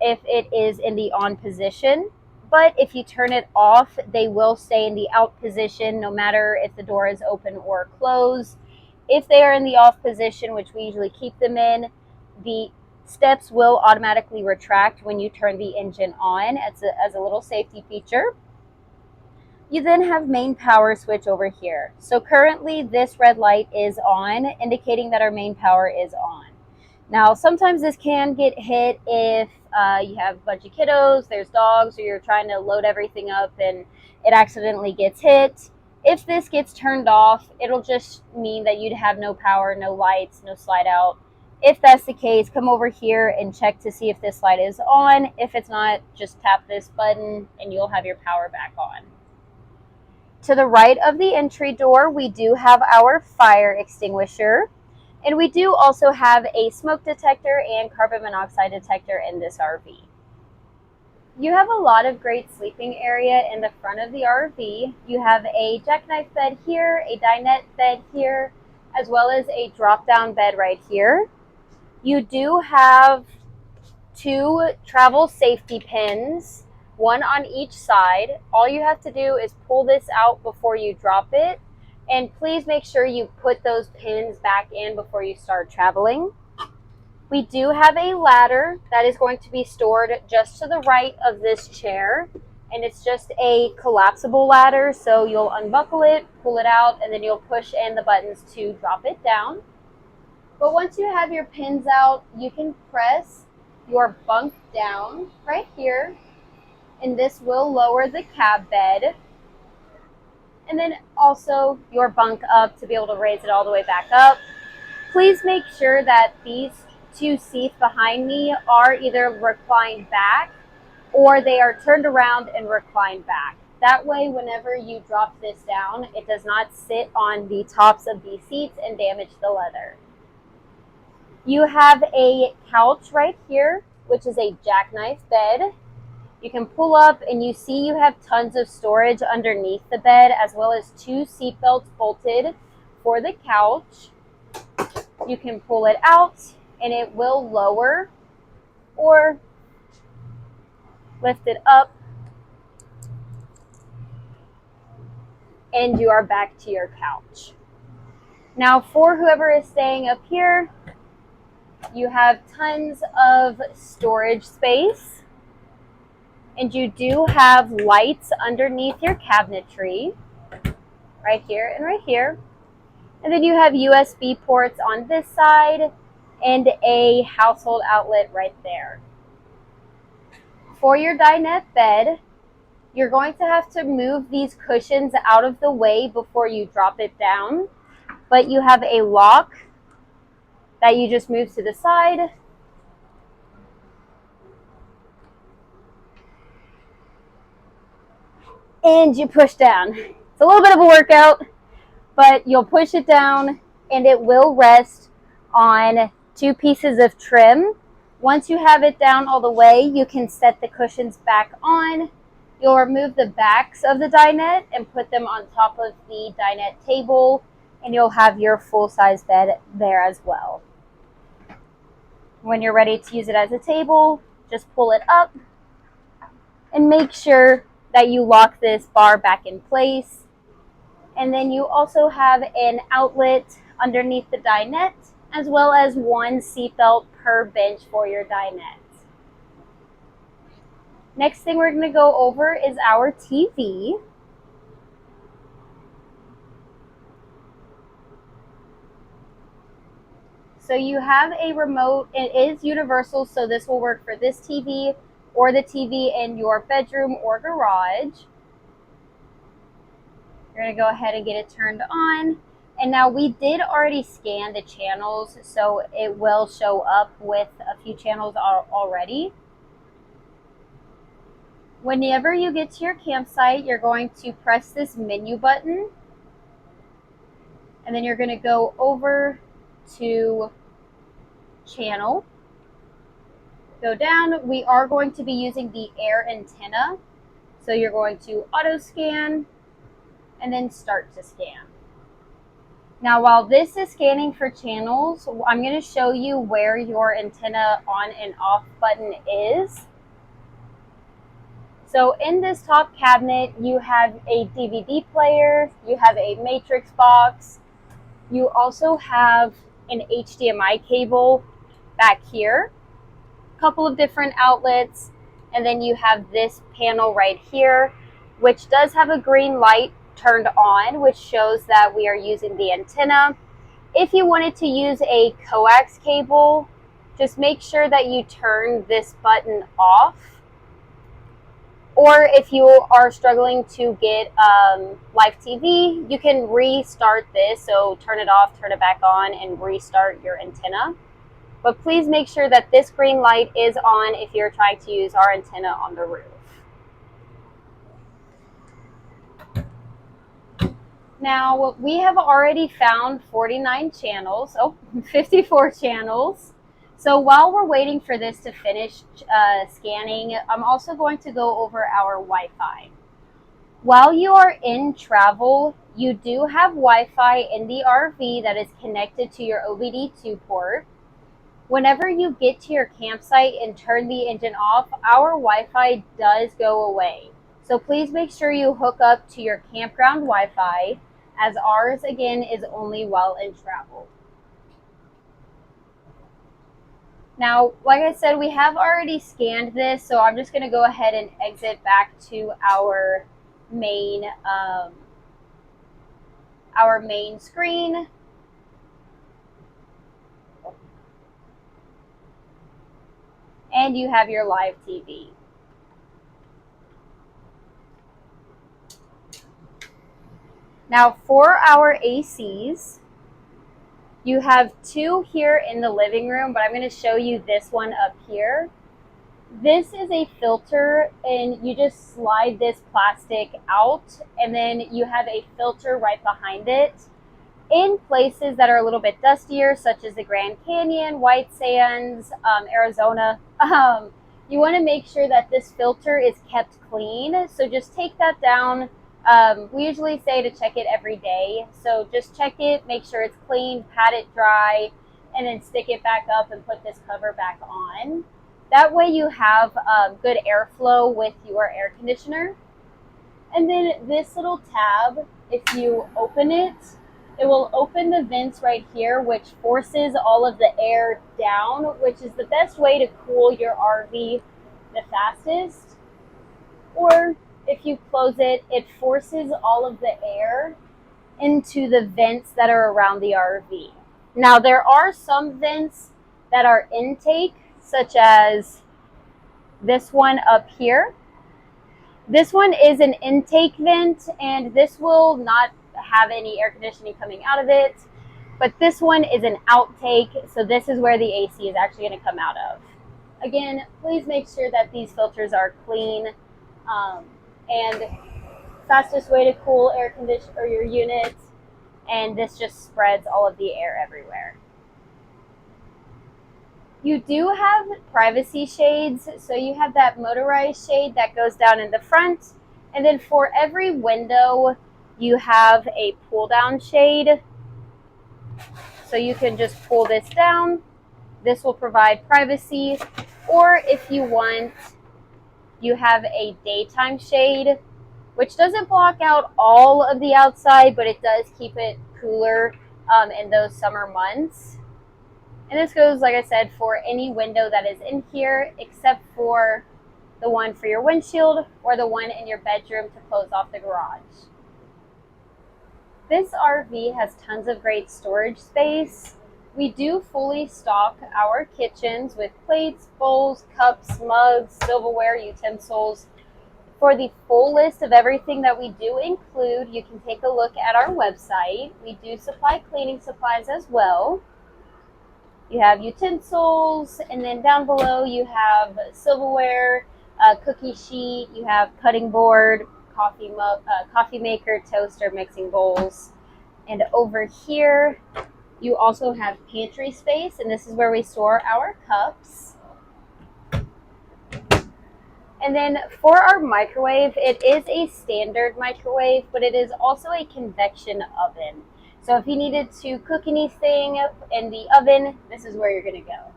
if it is in the on position. But if you turn it off, they will stay in the out position no matter if the door is open or closed. If they are in the off position, which we usually keep them in, the steps will automatically retract when you turn the engine on as a little safety feature. You then have main power switch over here. So currently this red light is on, indicating that our main power is on. Now, sometimes this can get hit if you have a bunch of kiddos, there's dogs, or you're trying to load everything up and it accidentally gets hit. If this gets turned off, it'll just mean that you'd have no power, no lights, no slide out. If that's the case, come over here and check to see if this light is on. If it's not, just tap this button and you'll have your power back on. To the right of the entry door, we do have our fire extinguisher. And we do also have a smoke detector and carbon monoxide detector in this RV. You have a lot of great sleeping area in the front of the RV. You have a jackknife bed here, a dinette bed here, as well as a drop-down bed right here. You do have 2 travel safety pins, 1 on each side. All you have to do is pull this out before you drop it. And please make sure you put those pins back in before you start traveling. We do have a ladder that is going to be stored just to the right of this chair. And it's just a collapsible ladder, so you'll unbuckle it, pull it out, and then you'll push in the buttons to drop it down. But once you have your pins out, you can press your bunk down right here. And this will lower the cab bed. And then also your bunk up to be able to raise it all the way back up. Please make sure that these 2 seats behind me are either reclined back or they are turned around and reclined back. That way, whenever you drop this down, it does not sit on the tops of these seats and damage the leather. You have a couch right here, which is a jackknife bed. You can pull up and you see you have tons of storage underneath the bed, as well as 2 seat belts bolted for the couch. You can pull it out and it will lower or lift it up, and you are back to your couch. Now, for whoever is staying up here, you have tons of storage space. And you do have lights underneath your cabinetry, right here and right here. And then you have USB ports on this side and a household outlet right there. For your dinette bed, you're going to have to move these cushions out of the way before you drop it down. But you have a lock that you just move to the side. And you push down. It's a little bit of a workout, but you'll push it down and it will rest on 2 pieces of trim. Once you have it down all the way, you can set the cushions back on. You'll remove the backs of the dinette and put them on top of the dinette table, and you'll have your full-size bed there as well. When you're ready to use it as a table, just pull it up and make sure that you lock this bar back in place. And then you also have an outlet underneath the dinette, as well as 1 seatbelt per bench for your dinette. Next thing we're going to go over is our TV. So you have a remote. It is universal, so this will work for this TV or the TV in your bedroom or garage. You're going to go ahead and get it turned on. And now we did already scan the channels, so it will show up with a few channels already. Whenever you get to your campsite, you're going to press this menu button. And then you're going to go over to channel. Go down. We are going to be using the air antenna. So you're going to auto scan and then start to scan. Now, while this is scanning for channels, I'm going to show you where your antenna on and off button is. So in this top cabinet, you have a DVD player, you have a matrix box, you also have an HDMI cable back here, a couple of different outlets, and then you have this panel right here which does have a green light turned on, which shows that we are using the antenna. If you wanted to use a coax cable, just make sure that you turn this button off. Or if you are struggling to get live TV, you can restart this. So turn it off, turn it back on, and restart your antenna. But please make sure that this green light is on if you're trying to use our antenna on the roof. Now, we have already found 49 channels, 54 channels. So while we're waiting for this to finish scanning, I'm also going to go over our Wi-Fi. While you are in travel, you do have Wi-Fi in the RV that is connected to your OBD2 port. Whenever you get to your campsite and turn the engine off, our Wi-Fi does go away. So please make sure you hook up to your campground Wi-Fi, as ours, again, is only while in travel. Now, like I said, we have already scanned this, so I'm just going to go ahead and exit back to our main screen. And you have your live TV. Now for our ACs, you have two here in the living room, but I'm going to show you this one up here. This is a filter, and you just slide this plastic out, and then you have a filter right behind it. In places that are a little bit dustier, such as the Grand Canyon, White Sands, Arizona, you want to make sure that this filter is kept clean. So just take that down. We usually say to check it every day. So just check it, make sure it's clean, pat it dry, and then stick it back up and put this cover back on. That way you have good airflow with your air conditioner. And then this little tab, if you open it, it will open the vents right here, which forces all of the air down, which is the best way to cool your RV the fastest. Or if you close it, it forces all of the air into the vents that are around the RV. Now, there are some vents that are intake, such as this one up here. This one is an intake vent, and this will not have any air conditioning coming out of it. But this one is an outtake, so this is where the AC is actually going to come out of. Again, please make sure that these filters are clean. And fastest way to cool air condition or your unit, and this just spreads all of the air everywhere. You do have privacy shades, so you have that motorized shade that goes down in the front, and then for every window you have a pull down shade, so you can just pull this down. This will provide privacy. Or if you want, you have a daytime shade, which doesn't block out all of the outside, but it does keep it cooler in those summer months. And this goes, like I said, for any window that is in here, except for the one for your windshield or the one in your bedroom to close off the garage. This RV has tons of great storage space. We do fully stock our kitchens with plates, bowls, cups, mugs, silverware, utensils. For the full list of everything that we do include, you can take a look at our website. We do supply cleaning supplies as well. You have utensils, and then down below you have silverware, cookie sheet, you have cutting board, coffee maker, toaster, mixing bowls. And over here you also have pantry space, and this is where we store our cups. And then for our microwave, it is a standard microwave, but it is also a convection oven. So if you needed to cook anything in the oven, this is where you're going to go.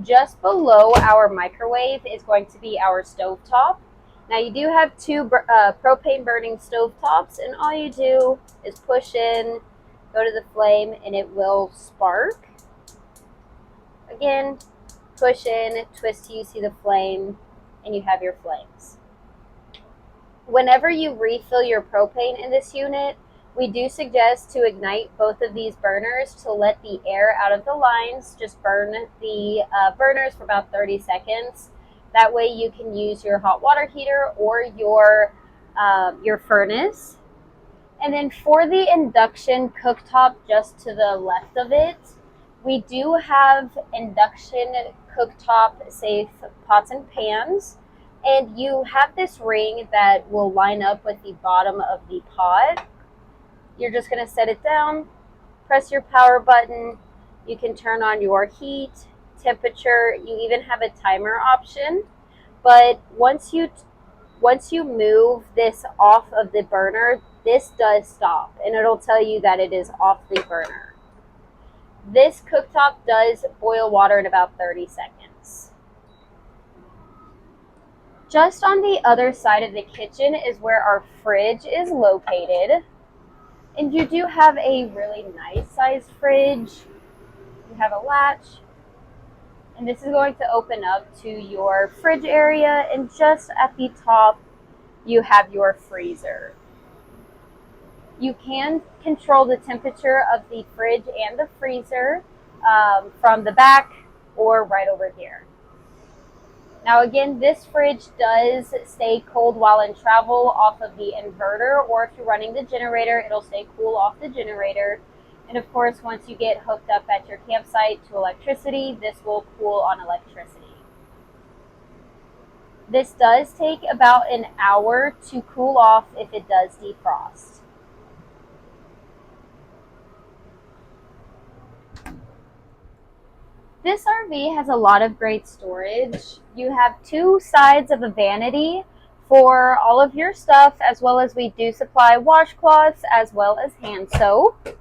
Just below our microwave is going to be our stovetop. Now you do have two propane burning stovetops, and all you do is push in, go to the flame, and it will spark. Again, push in, twist till you see the flame, and you have your flames. Whenever you refill your propane in this unit, we do suggest to ignite both of these burners to let the air out of the lines. Just burn the burners for about 30 seconds. That way you can use your hot water heater or your furnace. And then for the induction cooktop just to the left of it, we do have induction cooktop safe pots and pans. And you have this ring that will line up with the bottom of the pot. You're just going to set it down, press your power button. You can turn on your heat, temperature. You even have a timer option. But once you move this off of the burner, this does stop, and it'll tell you that it is off the burner. This cooktop does boil water in about 30 seconds. Just on the other side of the kitchen is where our fridge is located. And you do have a really nice sized fridge. You have a latch. And this is going to open up to your fridge area. And just at the top, you have your freezer. You can control the temperature of the fridge and the freezer from the back or right over here. Now again, this fridge does stay cold while in travel off of the inverter, or if you're running the generator, it'll stay cool off the generator. And of course, once you get hooked up at your campsite to electricity, this will cool on electricity. This does take about an hour to cool off if it does defrost. This RV has a lot of great storage. You have two sides of a vanity for all of your stuff, as well as we do supply washcloths as well as hand soap.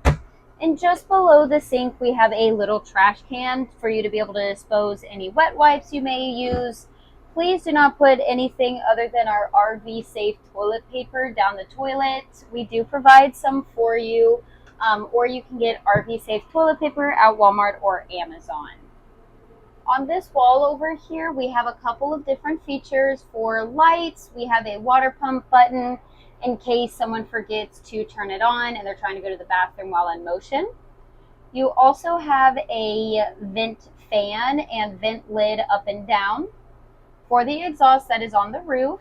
And just below the sink, we have a little trash can for you to be able to dispose any wet wipes you may use. Please do not put anything other than our RV safe toilet paper down the toilet. We do provide some for you, or you can get RV safe toilet paper at Walmart or Amazon. On this wall over here, we have a couple of different features for lights. We have a water pump button in case someone forgets to turn it on and they're trying to go to the bathroom while in motion. You also have a vent fan and vent lid up and down for the exhaust that is on the roof.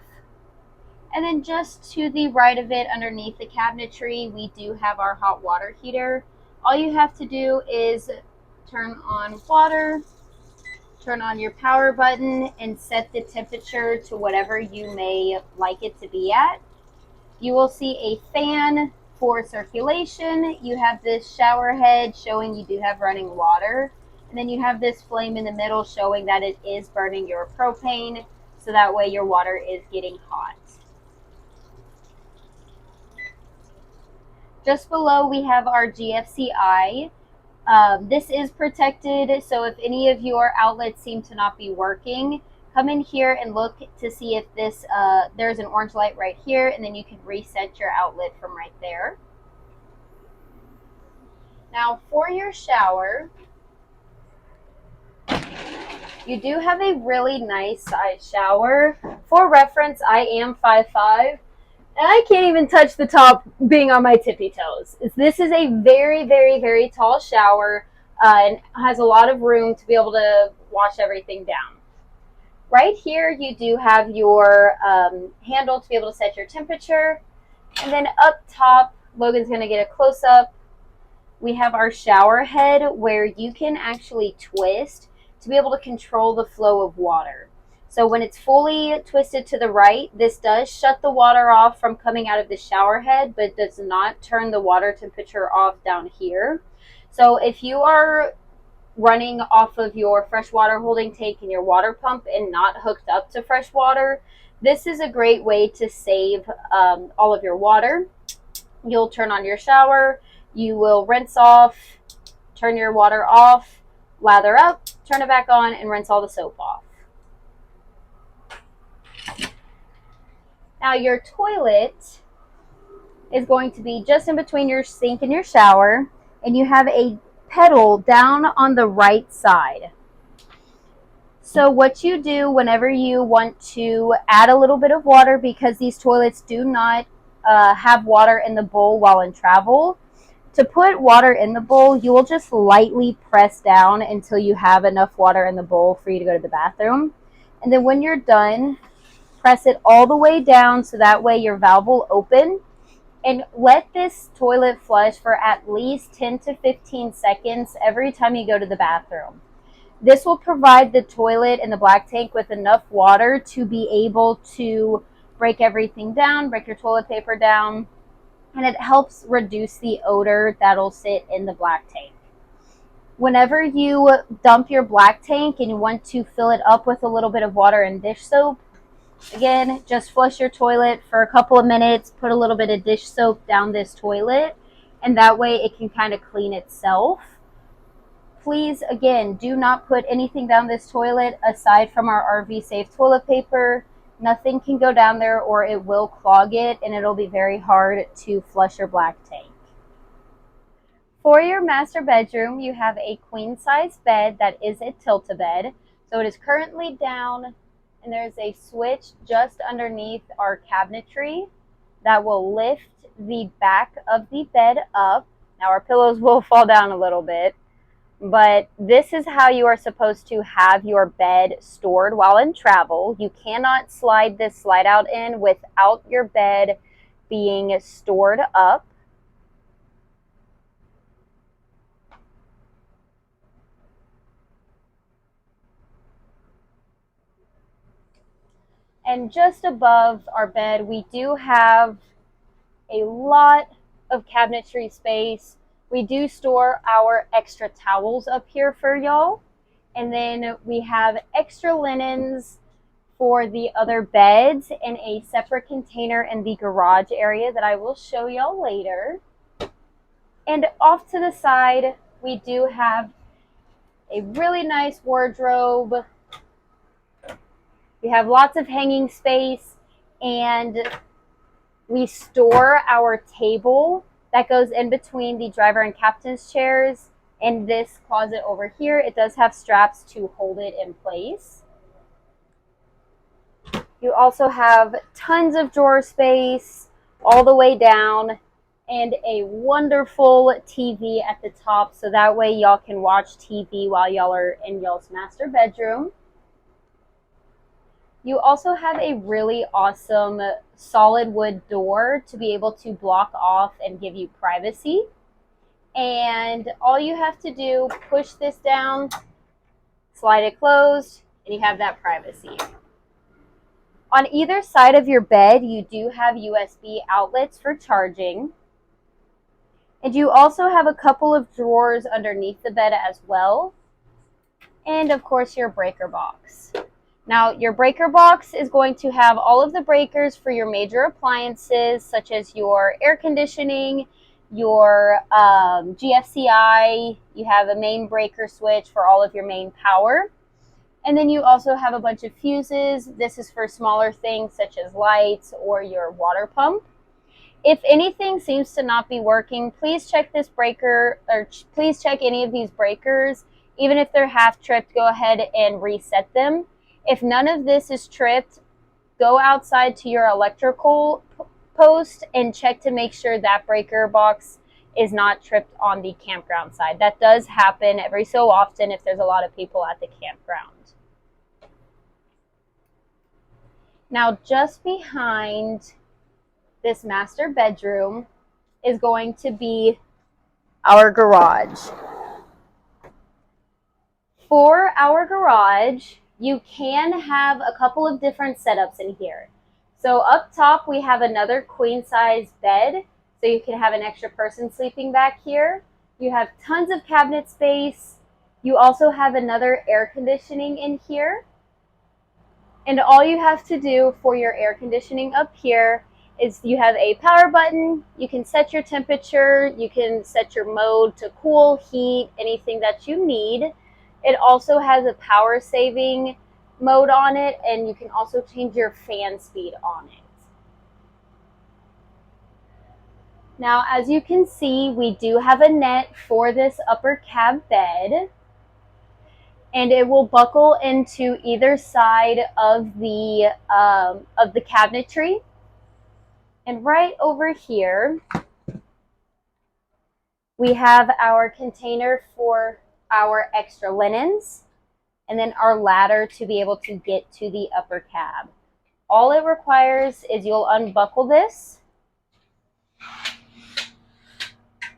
And then just to the right of it, underneath the cabinetry, we do have our hot water heater. All you have to do is turn on water, turn on your power button, and set the temperature to whatever you may like it to be at. You will see a fan for circulation. You have this shower head showing you do have running water. And then you have this flame in the middle showing that it is burning your propane, so that way your water is getting hot. Just below we have our GFCI. This is protected, so if any of your outlets seem to not be working, come in here and look to see if this there's an orange light right here, and then you can reset your outlet from right there. Now for your shower, you do have a really nice size shower. For reference, I am 5'5", and I can't even touch the top being on my tippy toes. This is a very, very, very tall shower and has a lot of room to be able to wash everything down. Right here, you do have your handle to be able to set your temperature. And then up top, Logan's going to get a close-up. We have our shower head where you can actually twist to be able to control the flow of water. So when it's fully twisted to the right, this does shut the water off from coming out of the shower head, but does not turn the water temperature off down here. So if you are running off of your freshwater holding tank and your water pump and not hooked up to fresh water, this is a great way to save all of your water. You'll turn on your shower, you will rinse off, turn your water off, lather up, turn it back on, and rinse all the soap off. Now your toilet is going to be just in between your sink and your shower, and you have a pedal down on the right side. So what you do whenever you want to add a little bit of water, because these toilets do not have water in the bowl while in travel, to put water in the bowl, you will just lightly press down until you have enough water in the bowl for you to go to the bathroom. And then when you're done, press it all the way down so that way your valve will open. And let this toilet flush for at least 10 to 15 seconds every time you go to the bathroom. This will provide the toilet and the black tank with enough water to be able to break everything down, break your toilet paper down, and it helps reduce the odor that'll sit in the black tank. Whenever you dump your black tank and you want to fill it up with a little bit of water and dish soap, again, just flush your toilet for a couple of minutes, put a little bit of dish soap down this toilet, and that way it can kind of clean itself. Please, again, do not put anything down this toilet aside from our RV safe toilet paper. Nothing can go down there or it will clog it and it'll be very hard to flush your black tank. For your master bedroom, you have a queen size bed that is a tilt-a-bed. So it is currently down and there's a switch just underneath our cabinetry that will lift the back of the bed up. Now our pillows will fall down a little bit, but this is how you are supposed to have your bed stored while in travel. You cannot slide this slide out in without your bed being stored up. And just above our bed, we do have a lot of cabinetry space. We do store our extra towels up here for y'all. And then we have extra linens for the other beds in a separate container in the garage area that I will show y'all later. And off to the side, we do have a really nice wardrobe. We have lots of hanging space, and we store our table that goes in between the driver and captain's chairs in this closet over here. It does have straps to hold it in place. You also have tons of drawer space all the way down and a wonderful TV at the top, so that way y'all can watch TV while y'all are in y'all's master bedroom. You also have a really awesome solid wood door to be able to block off and give you privacy. And all you have to do, push this down, slide it closed, and you have that privacy. On either side of your bed, you do have USB outlets for charging. And you also have a couple of drawers underneath the bed as well. And of course, your breaker box. Now, your breaker box is going to have all of the breakers for your major appliances, such as your air conditioning, your GFCI. You have a main breaker switch for all of your main power. And then you also have a bunch of fuses. This is for smaller things such as lights or your water pump. If anything seems to not be working, please check this breaker, or please check any of these breakers. Even if they're half tripped, go ahead and reset them. If none of this is tripped, go outside to your electrical post and check to make sure that breaker box is not tripped on the campground side. That does happen every so often if there's a lot of people at the campground. Now, just behind this master bedroom is going to be our garage. For our garage, you can have a couple of different setups in here. So up top, we have another queen size bed, so you can have an extra person sleeping back here. You have tons of cabinet space. You also have another air conditioning in here. And all you have to do for your air conditioning up here is you have a power button. You can set your temperature. You can set your mode to cool, heat, anything that you need. It also has a power saving mode on it, and you can also change your fan speed on it. Now, as you can see, we do have a net for this upper cab bed. and it will buckle into either side of the cabinetry. And right over here, we have our container for our extra linens, and then our ladder to be able to get to the upper cab. All it requires is you'll unbuckle this.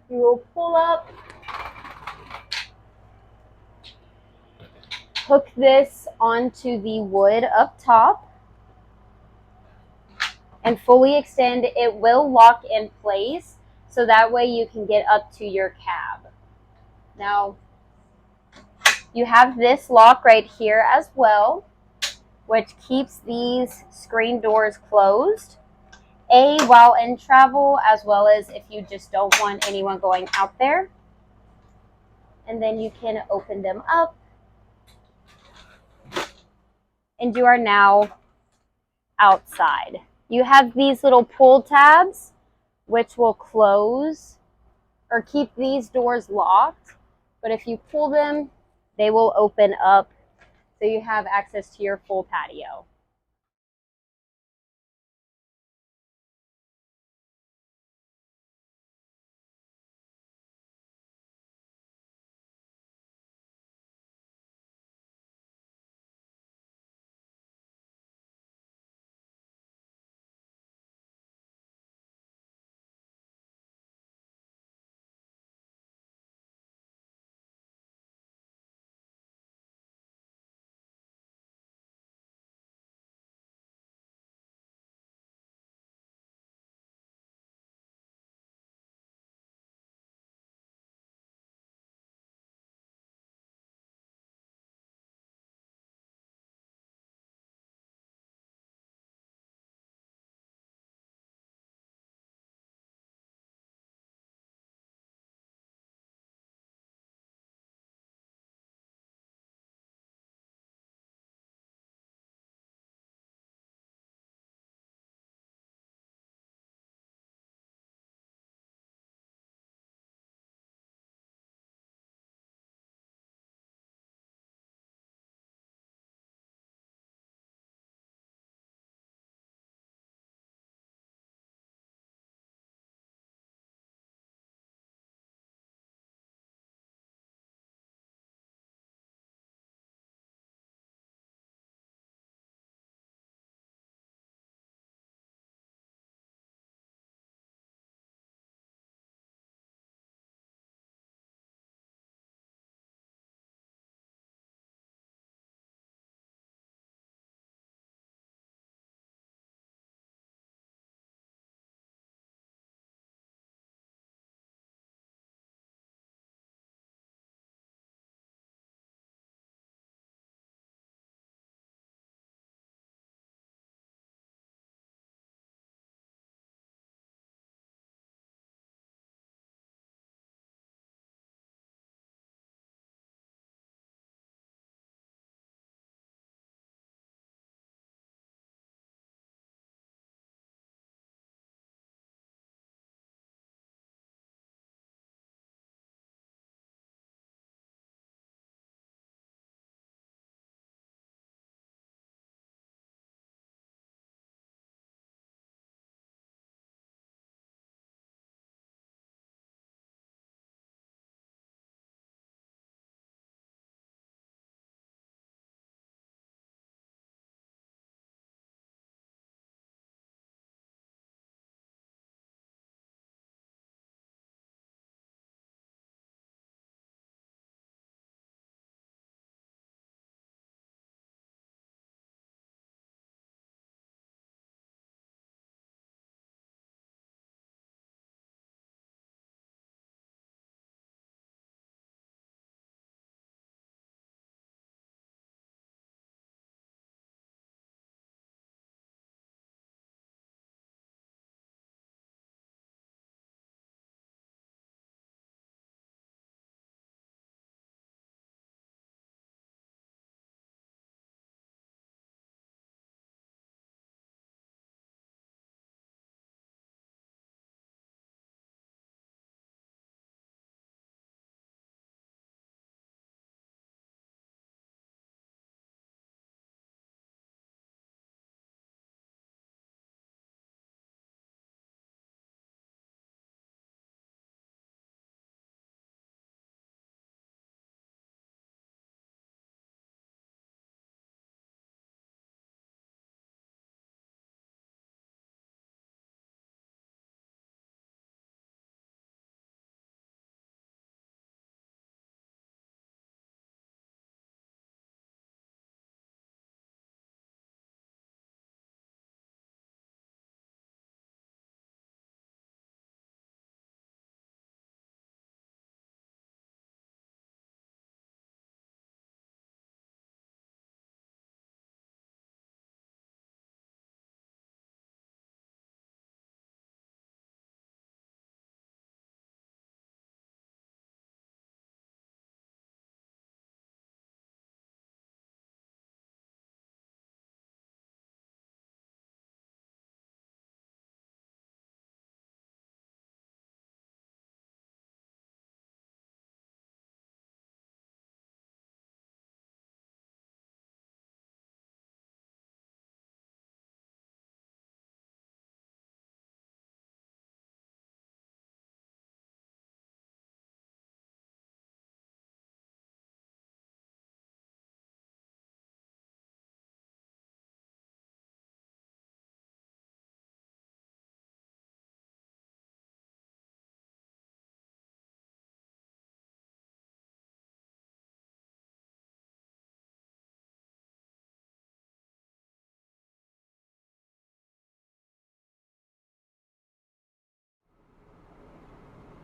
You will pull up, hook this onto the wood up top, and fully extend. It will lock in place, so that way you can get up to your cab. Now, you have this lock right here as well, which keeps these screen doors closed, while in travel, as well as if you just don't want anyone going out there. And then you can open them up, and you are now outside. You have these little pull tabs, which will close or keep these doors locked, but if you pull them, they will open up, so you have access to your full patio.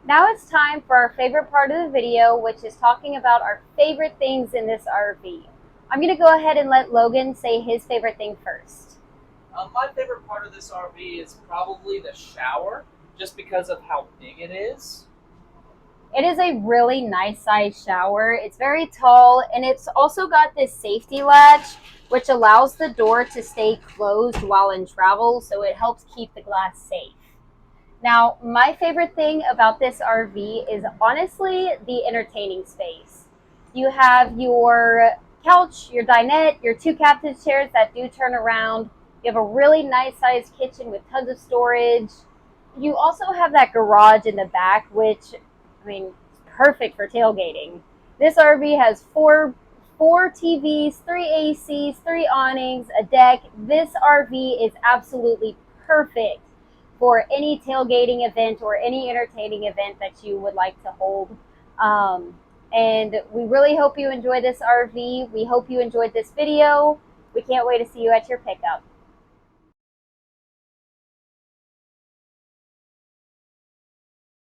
Now it's time for our favorite part of the video, which is talking about our favorite things in this RV. I'm going to go ahead and let Logan say his favorite thing first. My favorite part of this RV is probably the shower, just because of how big it is. It is a really nice size shower. It's very tall, and it's also got this safety latch, which allows the door to stay closed while in travel, so it helps keep the glass safe. Now, my favorite thing about this RV is honestly the entertaining space. You have your couch, your dinette, your two captain's chairs that do turn around. You have a really nice sized kitchen with tons of storage. You also have that garage in the back, which, I mean, is perfect for tailgating. This RV has four TVs, three ACs, three awnings, a deck. This RV is absolutely perfect for any tailgating event or any entertaining event that you would like to hold. And we really hope you enjoy this RV. We hope you enjoyed this video. We can't wait to see you at your pickup.